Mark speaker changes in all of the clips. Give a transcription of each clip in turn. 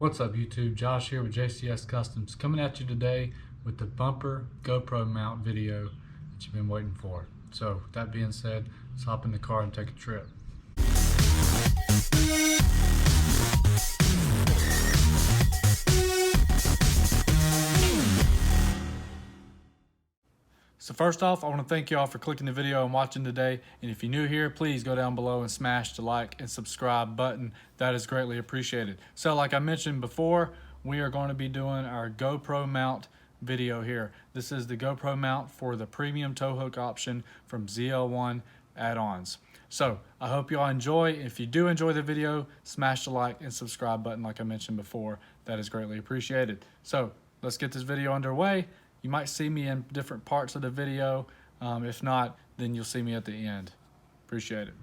Speaker 1: What's up YouTube? Josh here with JCS Customs, coming at you today with the bumper GoPro mount video that you've been waiting for. So with that being said, let's hop in the car and take a trip. So first off, I want to thank you all for clicking the video and watching today. And if you're new here, please go down below and smash the like and subscribe button. That is greatly appreciated. So like I mentioned before, we are going to be doing our GoPro mount video here. This is the GoPro mount for the premium tow hook option from ZL1 add-ons. So I hope you all enjoy. If you do enjoy the video, smash the like and subscribe button like I mentioned before. That is greatly appreciated. So let's get this video underway. You might see me in different parts of the video. If not, then you'll see me at the end. Appreciate it.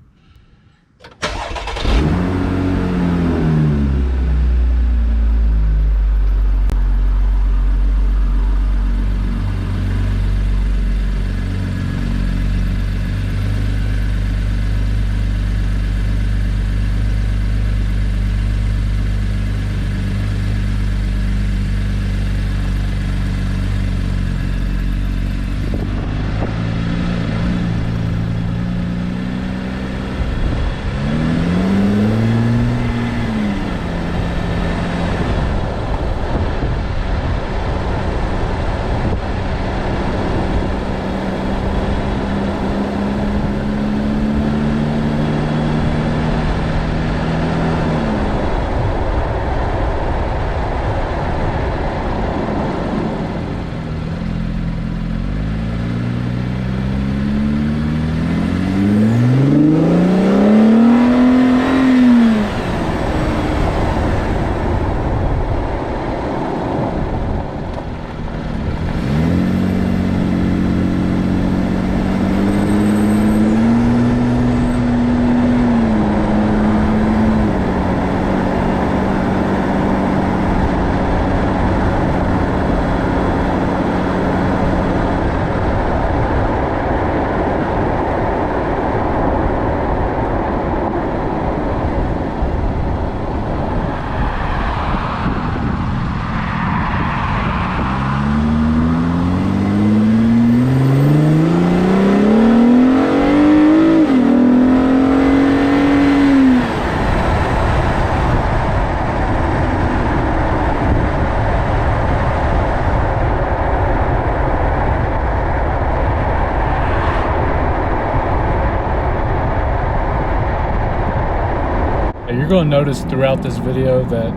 Speaker 1: You're going to notice throughout this video that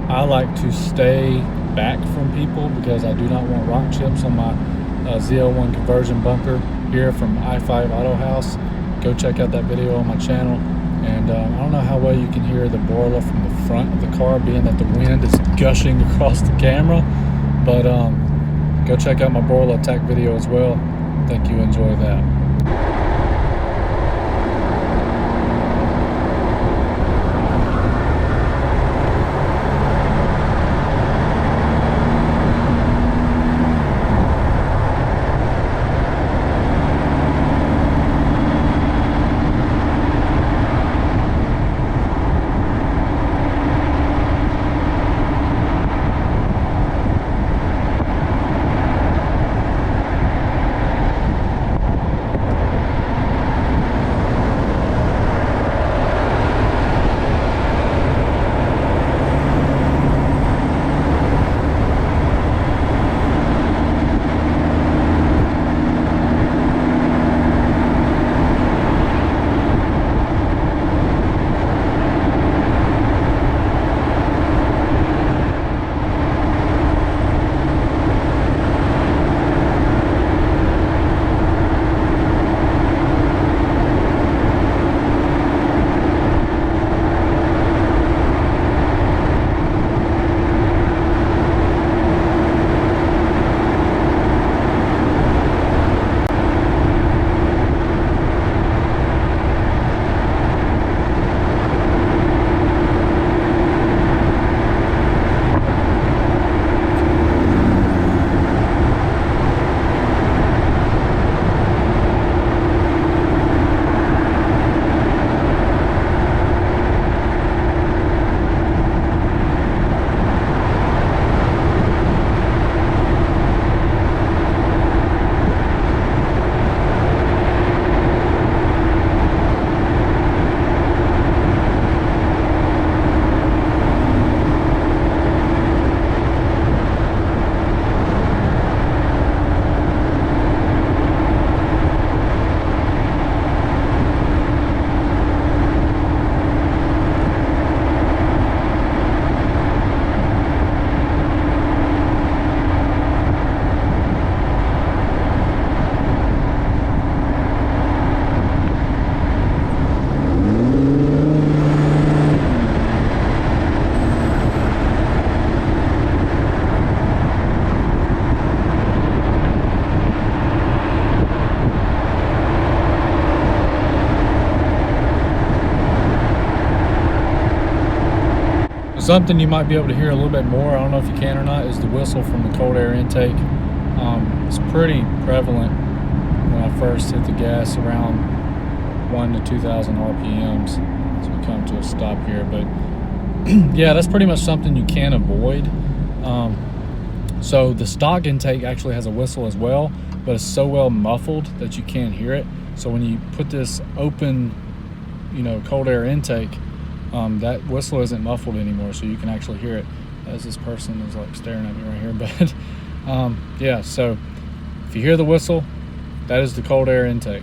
Speaker 1: I like to stay back from people because I do not want rock chips on my ZL1 conversion bumper here from I-5 Auto House. Go check out that video on my channel. And I don't know how well you can hear the Borla from the front of the car, being that the wind is gushing across the camera. But go check out my Borla attack video as well. Think you enjoy that. Something you might be able to hear a little bit more, I don't know if you can or not, is the whistle from the cold air intake. It's pretty prevalent when I first hit the gas, around 1,000 to 2,000 RPMs. So we come to a stop here, but yeah, that's pretty much something you can avoid. So the stock intake actually has a whistle as well, but it's so well muffled that you can't hear it. So when you put this open, cold air intake, that whistle isn't muffled anymore, so you can actually hear it. As this person is like staring at me right here, but yeah, so if you hear the whistle, that is the cold air intake.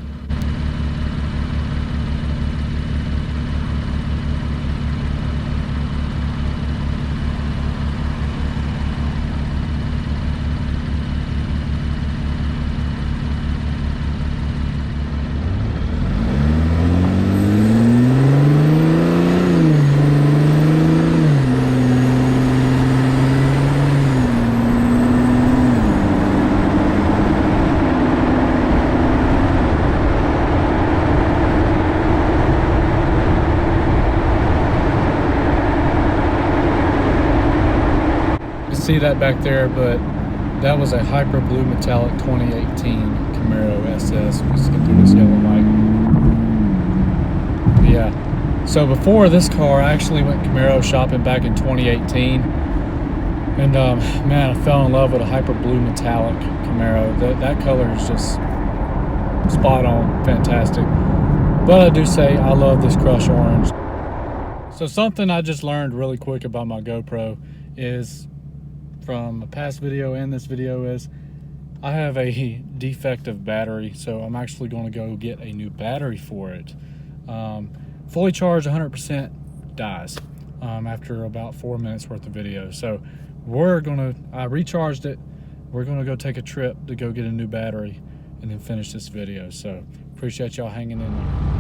Speaker 1: See that back there, but that was a hyper blue metallic 2018 Camaro SS. Just get through this yellow light. But yeah, so before this car, I actually went Camaro shopping back in 2018, and man, I fell in love with a hyper blue metallic Camaro. That color is just spot on, fantastic. But I do say I love this crush orange. So something I just learned really quick about my GoPro is, from a past video and this video, is I have a defective battery, so I'm actually going to go get a new battery for it. Fully charged 100% dies after about 4 minutes worth of video. So I recharged it. We're gonna go take a trip to go get a new battery and then finish this video. So appreciate y'all hanging in there.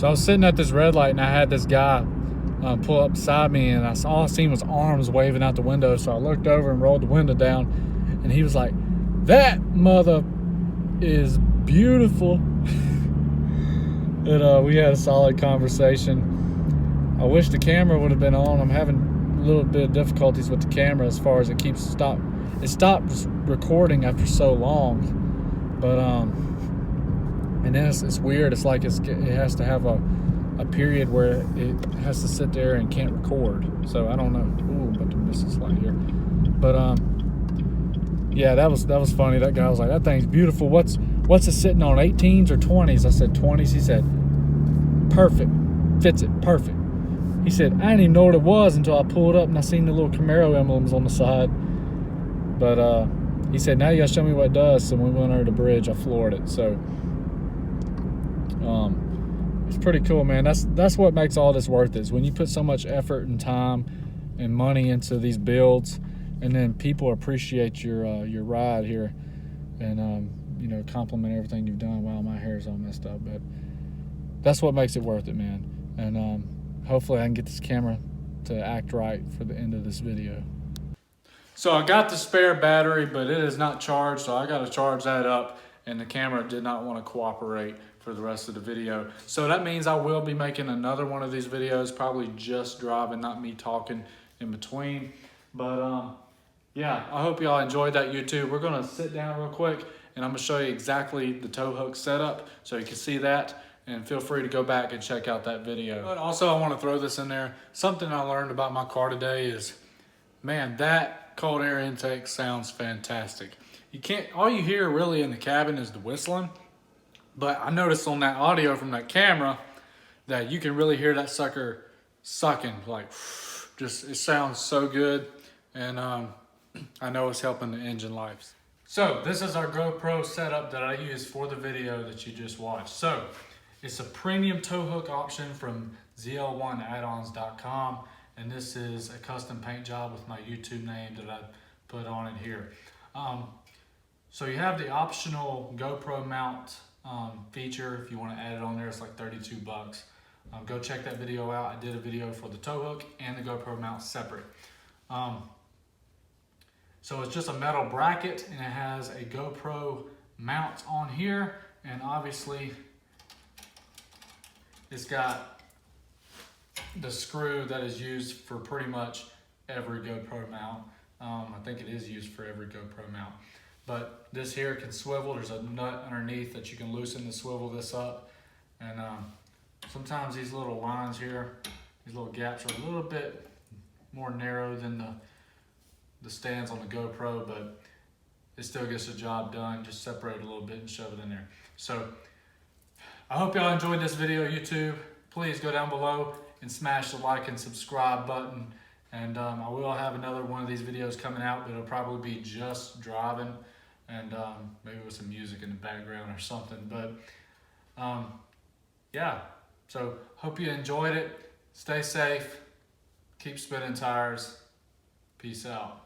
Speaker 1: So I was sitting at this red light and I had this guy pull up beside me, and all I seen was arms waving out the window. So I looked over and rolled the window down, and he was like, "That mother is beautiful." And we had a solid conversation. I wish the camera would have been on. I'm having a little bit of difficulties with the camera as far as it stopped recording after so long. But and then it's weird. It's like it has to have a period where it has to sit there and can't record. So I don't know. Ooh, I'm about to miss this light here. But yeah, that was funny. That guy was like, "That thing's beautiful. What's it sitting on, 18s or 20s?" I said 20s. He said, "Perfect. Fits it perfect." He said, "I didn't even know what it was until I pulled up and I seen the little Camaro emblems on the side." But he said, "Now you gotta show me what it does." So when we went under the bridge, I floored it. So it's pretty cool, man. That's what makes all this worth it, is when you put so much effort and time and money into these builds, and then people appreciate your ride here, and you know, compliment everything you've done. Wow, my hair's all messed up, but that's what makes it worth it, man. And hopefully I can get this camera to act right for the end of this video. So I got the spare battery, but it is not charged, so I got to charge that up, and the camera did not want to cooperate for the rest of the video. So that means I will be making another one of these videos, probably just driving, not me talking in between. But yeah, I hope y'all enjoyed that, YouTube. We're gonna sit down real quick and I'm gonna show you exactly the tow hook setup so you can see that, and feel free to go back and check out that video. But also I wanna throw this in there. Something I learned about my car today is, man, that cold air intake sounds fantastic. All you hear really in the cabin is the whistling, but I noticed on that audio from that camera that you can really hear that sucker sucking, like, just, it sounds so good. And I know it's helping the engine life. So this is our GoPro setup that I used for the video that you just watched. So it's a premium tow hook option from zl1addons.com, and this is a custom paint job with my YouTube name that I put on it here. So you have the optional GoPro mount feature. If you want to add it on there, it's like 32 bucks. Go check that video out. I did a video for the tow hook and the GoPro mount separate. So it's just a metal bracket, and it has a GoPro mount on here, and obviously it's got the screw that is used for pretty much every GoPro mount. I think it is used for every GoPro mount. But this here can swivel. There's a nut underneath that you can loosen to swivel this up. And sometimes these little lines here, these little gaps are a little bit more narrow than the stands on the GoPro, but it still gets the job done. Just separate it a little bit and shove it in there. So I hope y'all enjoyed this video, YouTube. Please go down below and smash the like and subscribe button. And I will have another one of these videos coming out, but it'll probably be just driving and maybe with some music in the background or something. But yeah, so hope you enjoyed it. Stay safe, keep spinning tires. Peace out.